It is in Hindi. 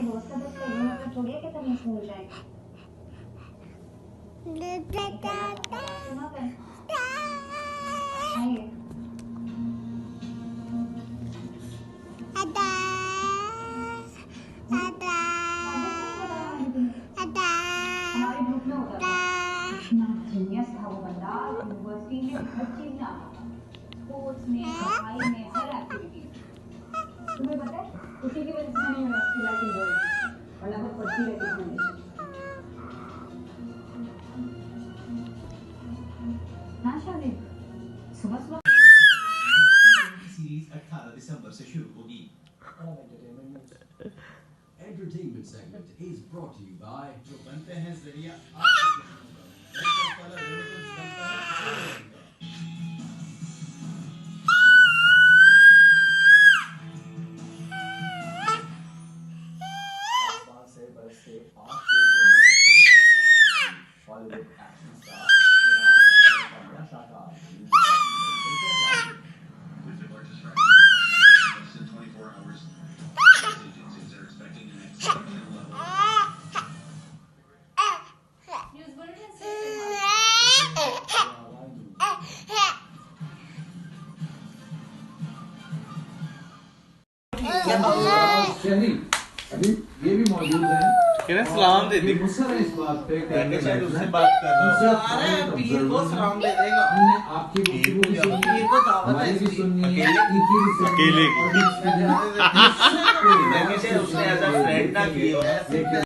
दोस्त का दोस्त ये मतलब थोड़ी है कि तमीज से हो जाएगा। सुना कर आइए हमारे ग्रुप में होता था इतना जीनियस था वो बंदा। यूनिवर्सिटी में हर चीज में आता था, स्पोर्ट्स में, पढ़ाई में, हर एक्टिविटी। तुम्हें पता है उसी की वजह से मैंने यूनिवर्सिटी लाइफ एंजॉय की, वरना मैं पढ़ती रहती थी। हाँ शादी सुबह सुबह सीरीज 18 दिसंबर से शुरू होगी। Entertainment segment is brought to you by जो बनते हैं जरिया आपके अभी ये भी मौजूद है। सलाम दे दी गुस्सा है इस बात पे कि शायद उससे बात कर रहा हूं। अरे पीर को सलाम दे देगा। हमने आपकी गुफ्तगू भी सुनी, पीर को दावत है हमारी भी इसकी। सुनी, इनकी भी सुनी। अकेले और उसने एज अ फ्रेंड ना की है।